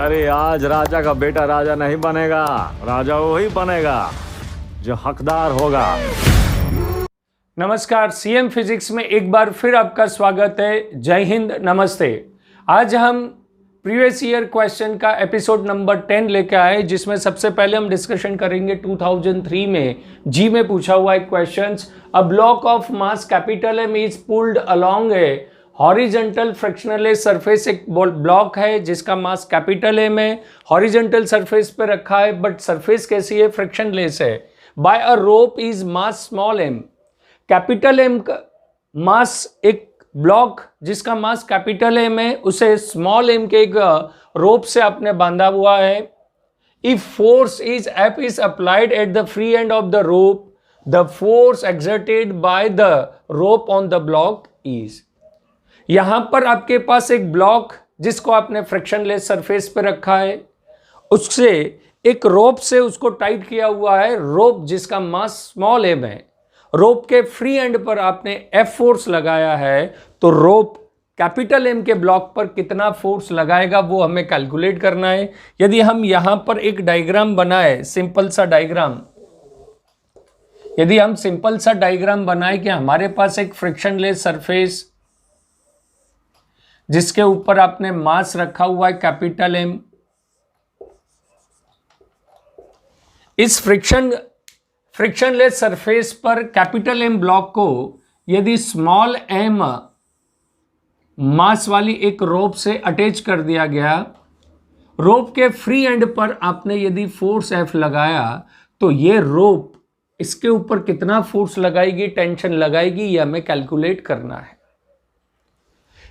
अरे आज राजा का बेटा राजा नहीं बनेगा, राजा वही बनेगा जो हकदार होगा। नमस्कार, सीएम फिजिक्स में एक बार फिर आपका स्वागत है। जय हिंद, नमस्ते। आज हम प्रीवियस ईयर क्वेश्चन का एपिसोड नंबर 10 लेकर आए, जिसमें सबसे पहले हम डिस्कशन करेंगे 2003 में जी में पूछा हुआ एक question. A block of mass capital M is pulled along a horizontal frictionless surface. एक ब्लॉक है जिसका मास कैपिटल एम है, हॉरिजेंटल सरफेस पे रखा है, बट सरफेस कैसी है? फ्रिक्शनलेस है। By a rope is mass small M. Capital M का मास, एक ब्लॉक जिसका मास कैपिटल एम है, उसे स्मॉल एम के एक रोप से आपने बांधा हुआ है। If force is F is applied at the free end of the rope, the force exerted by the rope on the block is. यहां पर आपके पास एक ब्लॉक जिसको आपने फ्रिक्शनलेस सरफेस पे रखा है, उससे एक रोप से उसको टाइट किया हुआ है। रोप जिसका मास स्मॉल एम है, रोप के फ्री एंड पर आपने एफ फोर्स लगाया है, तो रोप कैपिटल एम के ब्लॉक पर कितना फोर्स लगाएगा वो हमें कैलकुलेट करना है। यदि हम यहां पर एक डायग्राम बनाए, सिंपल सा डायग्राम, यदि हम सिंपल सा डायग्राम बनाए कि हमारे पास एक फ्रिक्शनलेस सरफेस जिसके ऊपर आपने मास रखा हुआ है कैपिटल एम, इस फ्रिक्शनलेस सरफेस पर कैपिटल एम ब्लॉक को यदि स्मॉल एम मास वाली एक रोप से अटैच कर दिया गया, रोप के फ्री एंड पर आपने यदि फोर्स एफ लगाया, तो ये रोप इसके ऊपर कितना फोर्स लगाएगी, टेंशन लगाएगी, ये हमें कैलकुलेट करना है।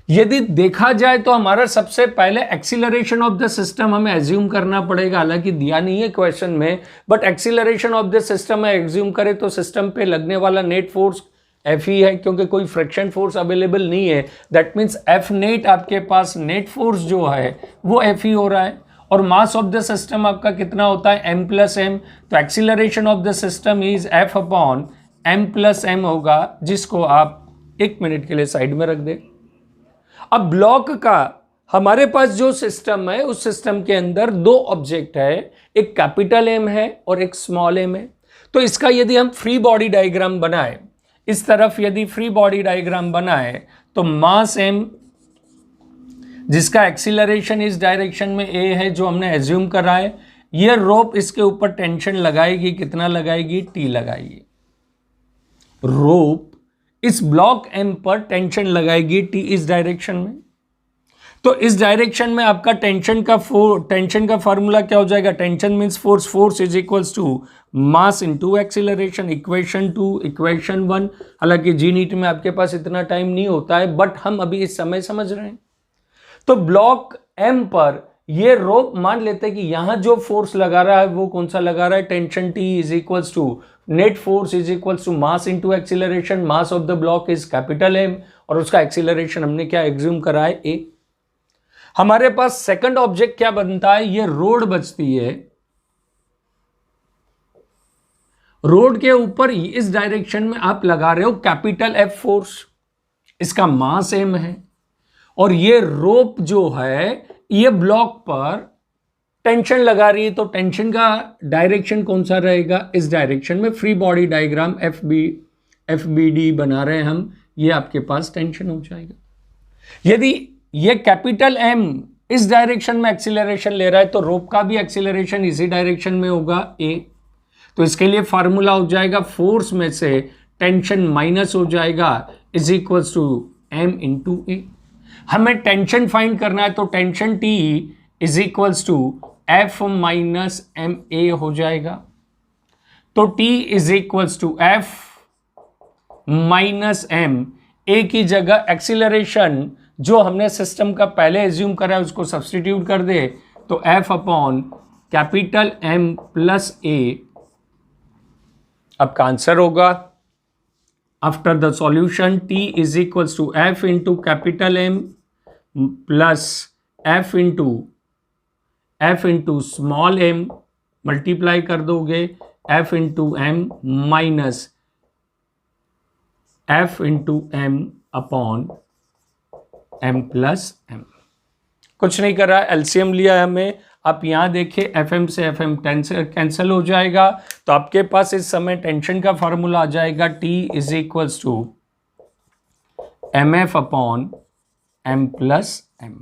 यदि देखा जाए तो हमारा सबसे पहले एक्सीलरेशन ऑफ द सिस्टम हमें एज्यूम करना पड़ेगा। हालांकि दिया नहीं है क्वेश्चन में, but acceleration of the system में एज्यूम करें तो सिस्टम पे लगने वाला नेट फोर्स एफ ही है, क्योंकि कोई फ्रिक्शन फोर्स अवेलेबल नहीं है। दैट मीन्स एफ नेट, आपके पास नेट फोर्स जो है वो एफ ही हो रहा है। और मास ऑफ द सिस्टम आपका कितना होता है? M plus M. तो acceleration of the system is F upon M plus M होगा, जिसको आप 1 मिनट के लिए साइड में रख दें। अब ब्लॉक का हमारे पास जो सिस्टम है, उस सिस्टम के अंदर 2 ऑब्जेक्ट है, एक कैपिटल एम है और एक स्मॉल एम है। तो इसका यदि हम फ्री बॉडी डायग्राम बनाए, इस तरफ यदि फ्री बॉडी डायग्राम बनाए, तो मास एम जिसका एक्सीलरेशन इस डायरेक्शन में ए है, जो हमने एज्यूम करा है, ये रोप इसके ऊपर टेंशन लगाएगी, कितना लगाएगी? टी लगाएगी। रोप इस ब्लॉक एम पर टेंशन लगाएगी टी इस डायरेक्शन में। तो इस डायरेक्शन में आपका टेंशन का फॉर्मूला क्या हो जाएगा? Tension means force, force is equals to mass into acceleration. Equation 2, equation 1। हालांकि जी नीट में आपके पास इतना टाइम नहीं होता है, बट हम अभी इस समय समझ रहे हैं। तो ब्लॉक एम पर ये रोप, मान लेते हैं कि यहां जो फोर्स लगा रहा है वो कौन सा लगा रहा है? Tension T is equals to net force is equals to mass into acceleration. Mass of the block is capital M और उसका एक्सीलरेशन हमने क्या एग्ज्यूम करा है? ए। हमारे पास सेकंड ऑब्जेक्ट क्या बनता है? ये रोड बचती है। रोड के ऊपर इस डायरेक्शन में आप लगा रहे हो कैपिटल एफ फोर्स, इसका मास एम है, और ये रोप जो है ये ब्लॉक पर टेंशन लगा रही है। तो टेंशन का डायरेक्शन कौन सा रहेगा? इस डायरेक्शन में। Free body diagram F B D बना रहे हैं हम, ये आपके पास टेंशन हो जाएगा। यदि ये कैपिटल एम इस डायरेक्शन में एक्सीलरेशन ले रहा है, तो रोप का भी एक्सीलरेशन इसी डायरेक्शन में होगा, ए। तो इसके लिए फार्मूला हो जाएगा, फोर्स में से टेंशन माइनस हो जाएगा, is equals to M into A. हमें टेंशन फाइंड करना है, तो tension T is equals to F minus M A हो जाएगा। तो T is equals to F minus M. A की जगह एक्सीलरेशन जो हमने सिस्टम का पहले एज्यूम करा है उसको सब्सटीट्यूट कर दे, तो F upon capital M plus A आपका आंसर होगा। After the solution T is equals to F into capital M plus F into small M, multiply कर दोगे F into M minus F into M upon M plus M. कुछ नहीं करा, LCM लिया है हमें। आप यहाँ देखिए एफएम से एफएम कैंसिल हो जाएगा, तो आपके पास इस समय टेंशन का फॉर्मूला आ जाएगा T is equals to mf upon m plus m।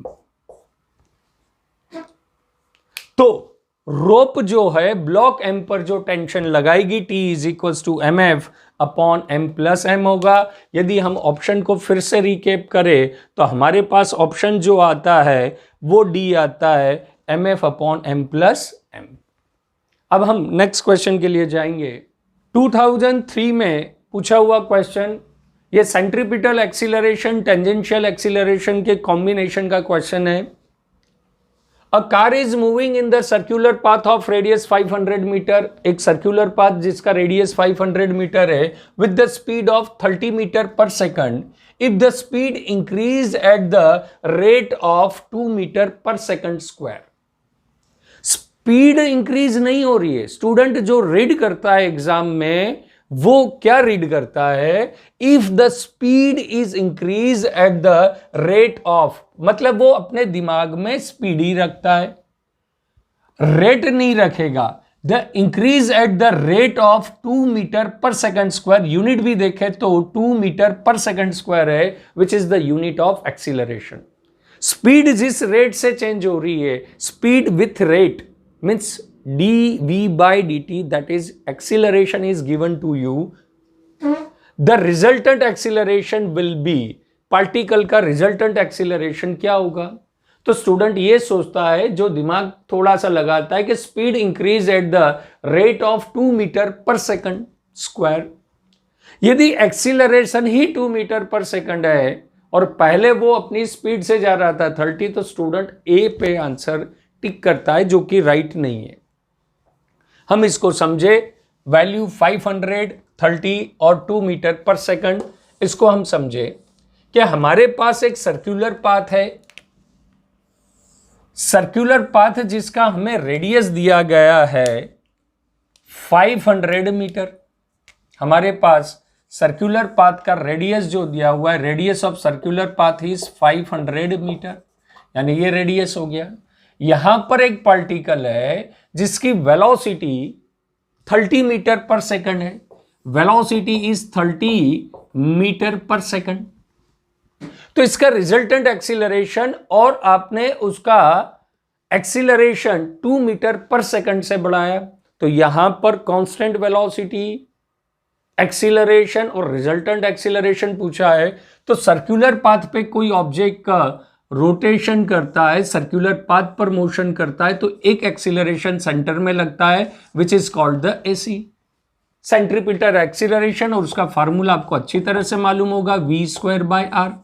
तो रोप जो है ब्लॉक M पर जो टेंशन लगाएगी T is equals to mf upon m plus m होगा। यदि हम ऑप्शन को फिर से रिकेप करें तो हमारे पास ऑप्शन जो आता है वो D आता है mf upon m plus m। अब हम नेक्स्ट क्वेश्चन के लिए जाएंगे। 2003 में पूछा हुआ क्वेश्चन, ये सेंट्रीपिटल एक्सीलरेशन टेंजेंशियल एक्सीलरेशन के कॉम्बिनेशन का क्वेश्चन है। A car is moving in the circular path of radius 500 metre, एक सर्कुलर पाथ जिसका रेडियस 500 मीटर है, with the speed of 30 metre per second, if the speed increase at the rate of 2 metre per second square. Speed increase नहीं हो रही है। Student जो read करता है एग्जाम में वो क्या रीड करता है, if the speed is increase at the rate of, मतलब वो अपने दिमाग में स्पीड ही रखता है, रेट नहीं रखेगा। The increase at the rate of 2 metre per second square, unit भी देखे तो 2 मीटर पर सेकंड स्क्वायर है, which is the unit of acceleration. Speed जिस रेट से चेंज हो रही है, speed with rate means dv by dt, that is acceleration is given to you, the resultant acceleration will be, particle का resultant acceleration क्या होगा। तो student ये सोचता है, जो दिमाग थोड़ा सा लगाता है कि speed increase at the rate of 2 metre per second square. यदि एक्सीलरेशन ही 2 मीटर पर सेकंड है और पहले वो अपनी स्पीड से जा रहा था 30, तो स्टूडेंट ए पे आंसर टिक करता है, जो कि राइट नहीं है। हम इसको समझे, वैल्यू 500, 30 और 2 मीटर पर सेकंड, इसको हम समझे कि हमारे पास एक सर्कुलर पाथ है, सर्कुलर पाथ जिसका हमें रेडियस दिया गया है 500 मीटर। हमारे पास सर्कुलर पाथ का रेडियस जो दिया हुआ है, radius of circular path is 500 metre, यानी ये रेडियस हो गया। यहां पर एक पार्टिकल है जिसकी वेलोसिटी 30 मीटर पर सेकंड है, velocity is 30 metre per second. तो इसका रिजल्टेंट एक्सीलरेशन और आपने उसका एक्सीलरेशन 2 मीटर पर सेकंड से बढ़ाया, तो यहां पर कांस्टेंट वेलोसिटी, एक्सीलरेशन और रिजल्टेंट एक्सीलरेशन पूछा है। तो सर्कुलर पाथ पे कोई ऑब्जेक्ट का रोटेशन करता है, सर्कुलर पाथ पर मोशन करता है, तो एक एक्सीलरेशन सेंटर में लगता है, which is called the AC, centripetal acceleration. और उसका फार्मूला आपको अच्छी तरह से मालूम होगा, v square by r.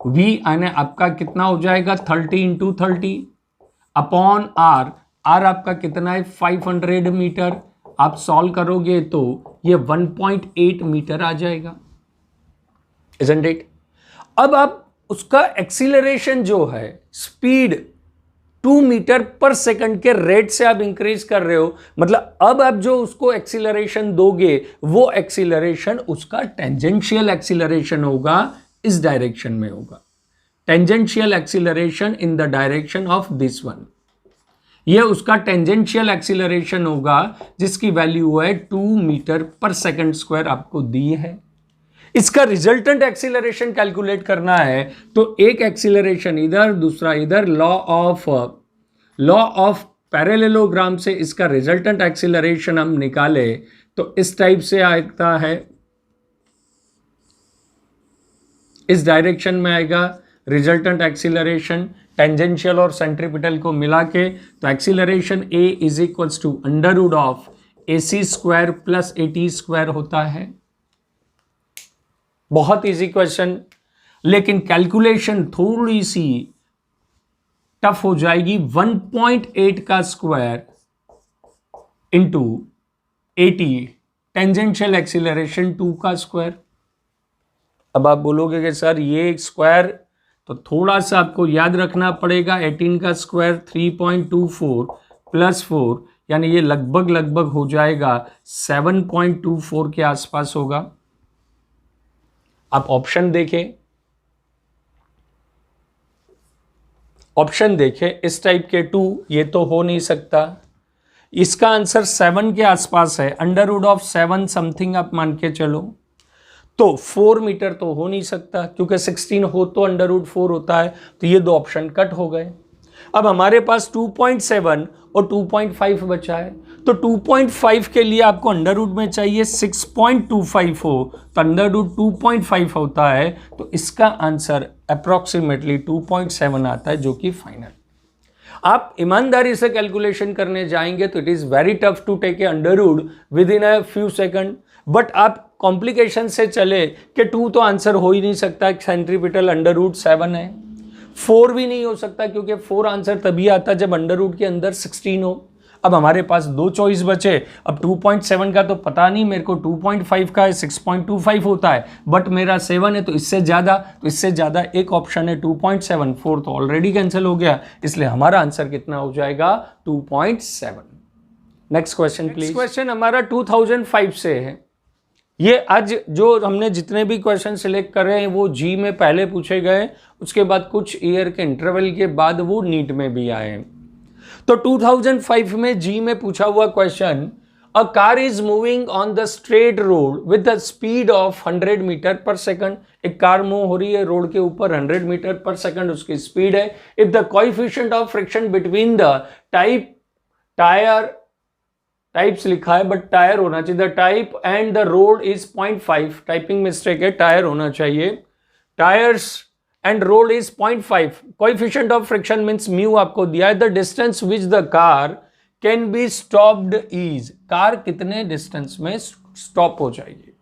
v यानी आपका कितना हो जाएगा 30 इंटू 30 अपॉन आर। आर आपका कितना है 500 मीटर। आप सॉल्व करोगे तो ये 1.8 मीटर आ जाएगा, isn't it? अब आप उसका एक्सीलरेशन जो है, स्पीड 2 मीटर पर सेकंड के रेट से आप इंक्रीज कर रहे हो, मतलब अब आप जो उसको एक्सीलरेशन दोगे वो एक्सीलरेशन उसका टेंजेंशियल एक्सीलरेशन होगा, इस डायरेक्शन में होगा, tangential acceleration in the direction of this one. ये उसका टेंजेंशियल एक्सीलरेशन होगा जिसकी वैल्यू है 2 मीटर पर सेकंड स्क्वायर आपको दी है। इसका रिजल्टेंट एक्सीलरेशन कैलकुलेट करना है, तो एक एक्सीलरेशन इधर, दूसरा इधर, लॉ ऑफ पैरेललोग्राम से इसका रिजल्टेंट एक्सीलरेशन हम निकाले तो इस टाइप से आता है, इस डायरेक्शन में आएगा रिजल्टेंट एक्सीलरेशन टेंजेंशियल और सेंट्रीपिटल को मिला के। तो acceleration a is equals to under root of AC square plus AT square होता है। बहुत इजी क्वेश्चन, लेकिन कैलकुलेशन थोड़ी सी टफ हो जाएगी। 1.8 का स्क्वायर इंटू 80, टेंजेंशियल एक्सीलरेशन 2 का स्क्वायर। अब आप बोलोगे कि सर ये स्क्वायर, तो थोड़ा सा आपको याद रखना पड़ेगा। 18 का स्क्वायर 3.24 प्लस 4, यानी ये लगभग हो जाएगा 7.24 के आसपास होगा। आप ऑप्शन देखें, ऑप्शन देखें इस टाइप के 2, ये तो हो नहीं सकता। इसका आंसर 7 के आसपास है, अंडर रूट ऑफ 7 समथिंग आप मान के चलो। तो 4 मीटर तो हो नहीं सकता, क्योंकि 16 हो तो अंडर रूट 4 होता है, तो ये दो ऑप्शन कट हो गए। अब हमारे पास 2.7 और 2.5 बचा है, तो 2.5 के लिए आपको अंडर रूट में चाहिए 6.25 हो, तो अंडर रूट 2.5 होता है, तो इसका आंसर अप्रोक्सीमेटली 2.7 आता है, जो कि फाइनल। आप ईमानदारी से कैलकुलेशन करने जाएंगे तो it is very tough to take a under root within a few second, but आप कॉम्प्लिकेशन से चले कि 2 तो आंसर हो ही नहीं सकता, सेंट्रीपिटल अंडर रूट 7 है। 4 भी नहीं हो सकता, क्योंकि 4 आंसर तभी आता जब अंडर रूट के अंदर 16 हो। अब हमारे पास 2 चॉइस बचे। अब 2.7 का तो पता नहीं मेरे को, 2.5 का है, 6.25 होता है, बट मेरा 7 है, तो इससे ज़्यादा एक ऑप्शन है 2.7। 4 तो ऑलरेडी कैंसिल हो गया, इसलिए हमारा आंसर कितना हो जाएगा 2.7। Next question please. क्वेश्चन हमारा 2005 से है। ये आज जो हमने जितने भी क्वेश्चन सिलेक्ट कर रहे हैं वो जी में पहले पूछे गए, उसके बाद कुछ ईयर के इंटरवल के बाद वो नीट में भी आए। तो 2005 में जी में पूछा हुआ question, a car is moving on the straight road with the speed of 100 metre per second. एक कार मूव हो रही है रोड के ऊपर, 100 मीटर पर सेकंड उसकी स्पीड है। If the coefficient of friction between the types लिखा है बट टायर होना चाहिए, the type and the road is 0.5, typing mistake है, टायर होना चाहिए। Tyres and road is 0.5, coefficient of friction means mu आपको दिया है। The distance which the car can be stopped is, car कितने डिस्टेंस में स्टॉप हो जाएगी।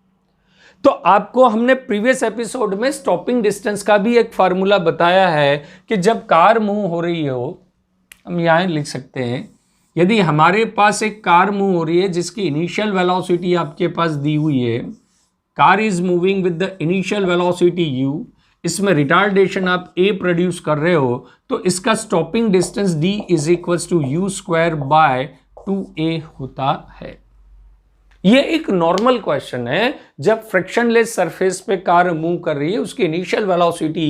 तो आपको हमने प्रीवियस एपिसोड में स्टॉपिंग डिस्टेंस का भी एक फार्मूला बताया है कि जब कार मूव हो रही हो, हम यहां लिख सकते हैं, यदि हमारे पास एक कार मूव हो रही है जिसकी इनिशियल वेलोसिटी आपके पास दी हुई है, car is moving with the initial velocity u, इसमें रिटार्डेशन आप a प्रोड्यूस कर रहे हो, तो इसका stopping distance d is equals to u square by 2a होता है। ये एक नॉर्मल क्वेश्चन है, जब फ्रिक्शनलेस सरफेस पे कार मूव कर रही है, उसकी इनिशियल वेलोसिटी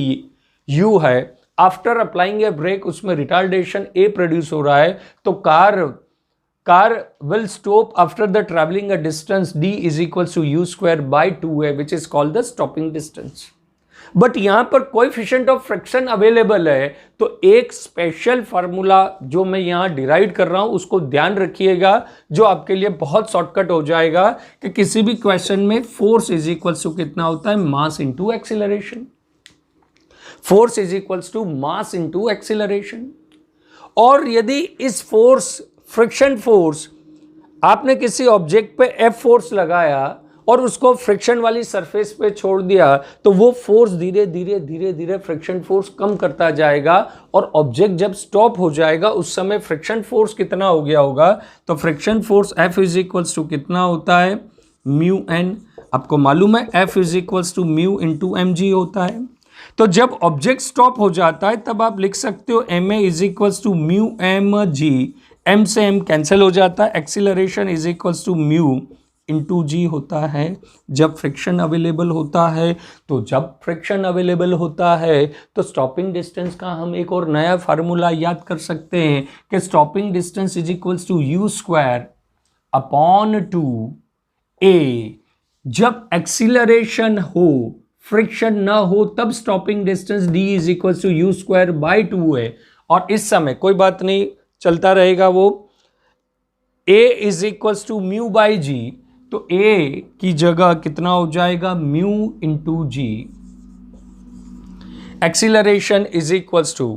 u है, आफ्टर अप्लाइंग ए ब्रेक उसमें रिटार्डेशन ए प्रोड्यूस हो रहा है, तो car will stop after the travelling a distance d is equal to u square by 2a which is called the stopping distance. But यहां पर coefficient of friction available है, तो एक स्पेशल फार्मूला जो मैं यहां डिराइव कर रहा हूं उसको ध्यान रखिएगा, जो आपके लिए बहुत शॉर्टकट हो जाएगा कि किसी भी क्वेश्चन में फोर्स इज इक्वल टू कितना होता है, mass into acceleration. Force is equals to mass into acceleration. और यदि इस फोर्स, फ्रिक्शन फोर्स, आपने किसी ऑब्जेक्ट पे एफ फोर्स लगाया और उसको फ्रिक्शन वाली सरफेस पे छोड़ दिया, तो वो फोर्स धीरे धीरे फ्रिक्शन फोर्स कम करता जाएगा, और ऑब्जेक्ट जब स्टॉप हो जाएगा उस समय फ्रिक्शन फोर्स कितना हो गया होगा, तो friction force F is equals to कितना होता है, म्यू एन। आपको मालूम है F is equals to mu into m g होता है। तो जब ऑब्जेक्ट स्टॉप हो जाता है तब आप लिख सकते हो M A is equals to mu M G, M से एम कैंसिल हो जाता है, acceleration is equals to mu into G होता है जब फ्रिक्शन अवेलेबल होता है। तो जब फ्रिक्शन अवेलेबल होता है तो स्टॉपिंग डिस्टेंस का हम एक और नया फार्मूला याद कर सकते हैं कि stopping distance is equals to u square upon 2a। जब एक्सीलरेशन हो, फ्रिक्शन ना हो, तब stopping distance d is equal to u square by 2 है। और इस समय कोई बात नहीं, चलता रहेगा वो, a is equal to mu by G, तो a की जगह कितना हो जाएगा, mu into G. Acceleration is equal to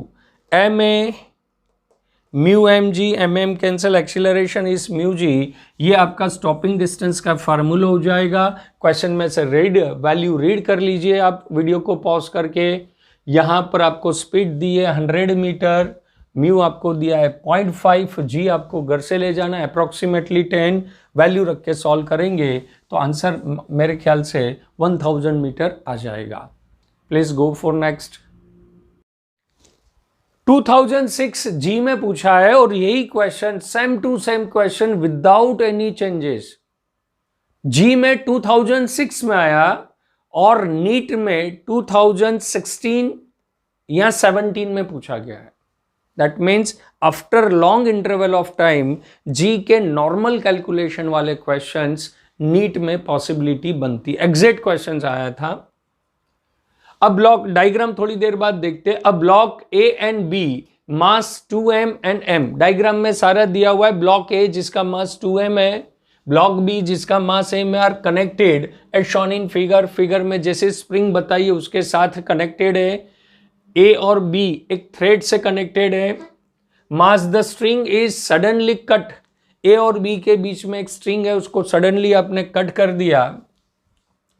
M A mu M G, M M cancel, acceleration is mu G. ये आपका स्टॉपिंग डिस्टेंस का फार्मूला हो जाएगा। क्वेश्चन में से वैल्यू रीड कर लीजिए आप वीडियो को पॉज करके। यहाँ पर आपको स्पीड दी है 100 मीटर, म्यू आपको दिया है 0.5, जी आपको घर से ले जाना है अप्रॉक्सीमेटली 10, वैल्यू रख के सॉल्व करेंगे तो आंसर मेरे ख्याल से 1000 मीटर आ जाएगा। Please go for next. 2006 JEE में पूछा है और यही question same to same question without any changes JEE में 2006 में आया और नीट में 2016 या 17 में पूछा गया है। That means after long interval of time JEE के नॉर्मल कैलकुलेशन वाले क्वेश्चंस नीट में पॉसिबिलिटी बनती, एग्जैक्ट क्वेश्चंस आया था। अब ब्लॉक डायग्राम थोड़ी देर बाद देखते हैं। अब block A and B mass 2m and m, diagram में सारा दिया हुआ है। ब्लॉक ए जिसका मास 2m है, ब्लॉक बी जिसका mass m are connected as shown in figure. Figure में जैसे स्प्रिंग बताइए उसके साथ कनेक्टेड है। ए और बी एक थ्रेड से कनेक्टेड है। Mass the string is suddenly cut, A और बी के बीच में एक स्ट्रिंग है, उसको सडनली आपने कट कर दिया।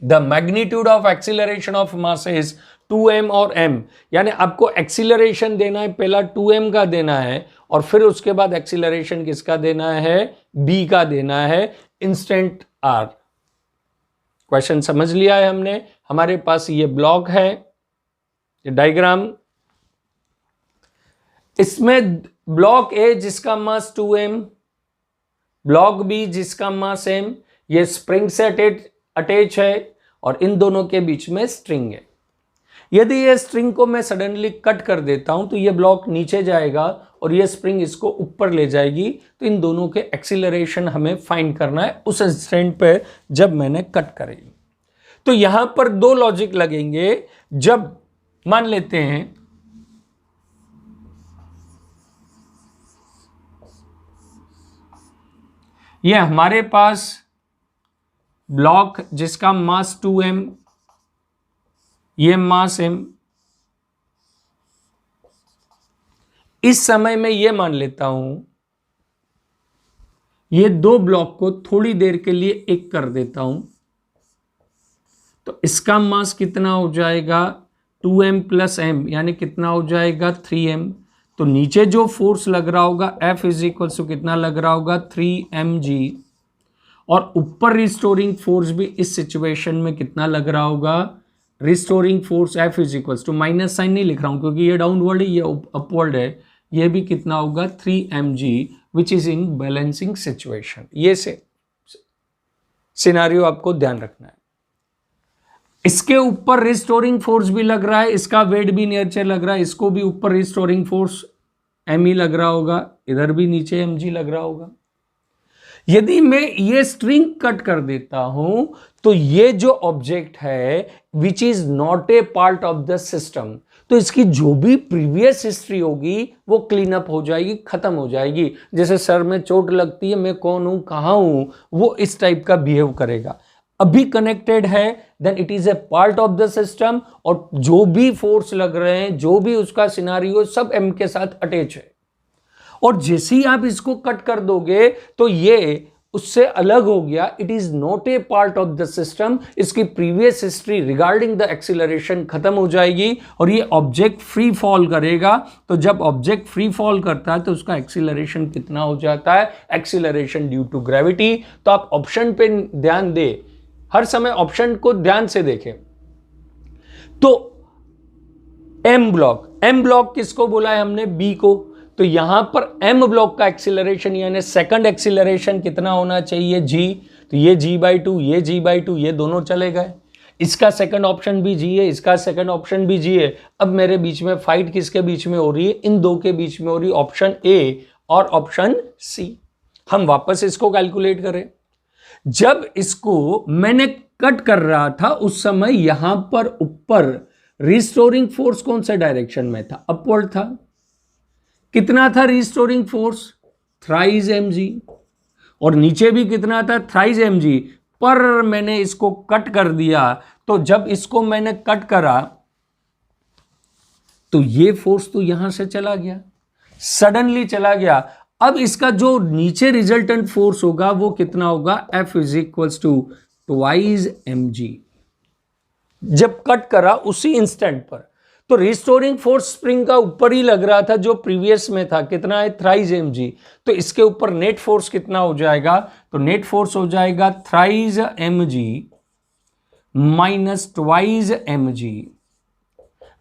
The magnitude of acceleration of mass is 2m और m, यानी आपको एक्सीलरेशन देना है, पहला 2m का देना है और फिर उसके बाद एक्सीलरेशन किसका देना है, b का देना है, इंस्टेंट r। क्वेश्चन समझ लिया है हमने। हमारे पास ये ब्लॉक है, ये डायग्राम, इसमें ब्लॉक ए जिसका मास 2m, ब्लॉक बी जिसका मास m, ये स्प्रिंग से अटैच है और इन दोनों के बीच में स्ट्रिंग है। यदि ये स्ट्रिंग को मैं सडनली कट कर देता हूं तो ये ब्लॉक नीचे जाएगा और ये स्प्रिंग इसको ऊपर ले जाएगी। तो इन दोनों के एक्सीलरेशन हमें फाइंड करना है उस इंस्टेंट पे जब मैंने कट करी। तो यहां पर दो लॉजिक लगेंगे। जब मान लेते हैं ये हमारे पास ब्लॉक जिसका मास 2m, ये मास m, इस समय में ये मान लेता हूं ये दो ब्लॉक को थोड़ी देर के लिए एक कर देता हूं, तो इसका मास कितना हो जाएगा 2m प्लस m, यानी कितना हो जाएगा 3m। तो नीचे जो फोर्स लग रहा होगा F इज इक्वल टू कितना लग रहा होगा 3mg, और ऊपर रिस्टोरिंग फोर्स भी इस सिचुएशन में कितना लग रहा होगा, restoring force F is equal to, minus sign नहीं लिख रहा हूं क्योंकि ये डाउनवर्ड है ये अपवर्ड है, ये भी कितना होगा 3mg which is in balancing situation. ये से सिनारियो आपको ध्यान रखना है। इसके ऊपर रिस्टोरिंग फोर्स भी लग रहा है, इसका वेट भी नीचे लग रहा है, इसको भी ऊपर रिस्टोरिंग फोर्स m ही लग रहा होगा, इधर भी नीचे mg लग रहा होगा। यदि मैं ये स्ट्रिंग कट कर देता हूं तो ये जो ऑब्जेक्ट है which is not a part of the system, तो इसकी जो भी प्रीवियस हिस्ट्री होगी वो क्लीन अप हो जाएगी, खत्म हो जाएगी। जैसे सर में चोट लगती है, मैं कौन हूं, कहां हूं, वो इस टाइप का बिहेव करेगा। अभी कनेक्टेड है then it is a part of the system, और जो भी फोर्स लग रहे हैं, जो भी उसका सिनारियो, सब m के साथ अटैच है। और जैसे ही आप इसको कट कर दोगे तो ये उससे अलग हो गया, it is not a part of the system. इसकी previous history regarding the acceleration खत्म हो जाएगी और ये ऑब्जेक्ट फ्री फॉल करेगा। तो जब ऑब्जेक्ट फ्री फॉल करता है तो उसका एक्सीलरेशन कितना हो जाता है, एक्सीलरेशन ड्यू टू ग्रेविटी। तो आप ऑप्शन पे ध्यान दे, हर समय ऑप्शन को ध्यान से देखें। तो m ब्लॉक किसको बोला है हमने, b को। तो यहां पर m ब्लॉक का एक्सीलरेशन यानी सेकंड एक्सीलरेशन कितना होना चाहिए, g। तो ये g/2, ये g/2, ये दोनों चले गए। इसका सेकंड ऑप्शन भी g है, इसका सेकंड ऑप्शन भी g है। अब मेरे बीच में फाइट किसके बीच में हो रही है, इन दो के बीच में हो रही है, ऑप्शन a और ऑप्शन c। हम वापस इसको कैलकुलेट करें। जब इसको मैंने कट कर रहा था उस समय यहां पर ऊपर रिस्टोरिंग फोर्स कौन से डायरेक्शन में था, अपवर्ड था। कितना था रिस्टोरिंग फोर्स, थ्राइज mg, और नीचे भी कितना था, थ्राइज mg। पर मैंने इसको कट कर दिया, तो जब इसको मैंने कट करा तो ये फोर्स तो यहां से चला गया, सडनली चला गया। अब इसका जो नीचे रिजल्टेंट फोर्स होगा वो कितना होगा, F is equals to twice mg। जब कट करा उसी इंस्टेंट पर, तो रिस्टोरिंग फोर्स स्प्रिंग का ऊपर ही लग रहा था जो प्रीवियस में था, कितना है, थ्राइज mg। तो इसके ऊपर नेट फोर्स कितना हो जाएगा, तो नेट फोर्स हो जाएगा thrice mg minus twice mg।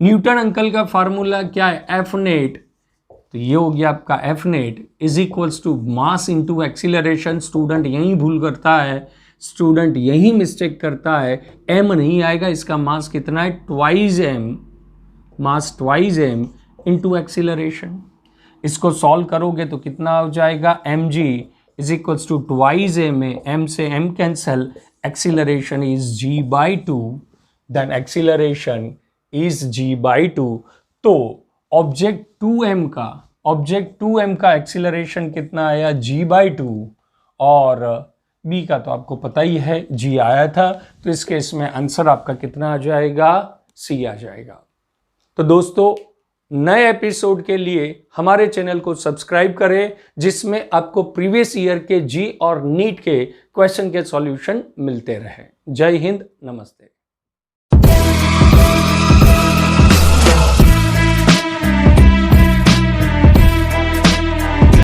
Newton uncle का फार्मूला क्या है, F नेट। तो ये हो गया आपका F net is equals to mass into acceleration. Student यही भूल करता है, स्टूडेंट यही मिस्टेक करता है, m नहीं आएगा, इसका मास कितना है, twice m, mass twice m into acceleration. इसको सॉल्व करोगे तो कितना हो जाएगा, mg is equals to twice A में m से m cancel, acceleration is g/2, then acceleration is g/2। तो ऑब्जेक्ट 2m का एक्सीलरेशन कितना आया, g/2, और b का तो आपको पता ही है g आया था, तो इस केस में आंसर आपका कितना आ जाएगा, c आ जाएगा। तो दोस्तों नए एपिसोड के लिए हमारे चैनल को सब्सक्राइब करें, जिसमें आपको प्रीवियस ईयर के जी और नीट के क्वेश्चन के सॉल्यूशन मिलते रहे। जय हिंद, नमस्ते।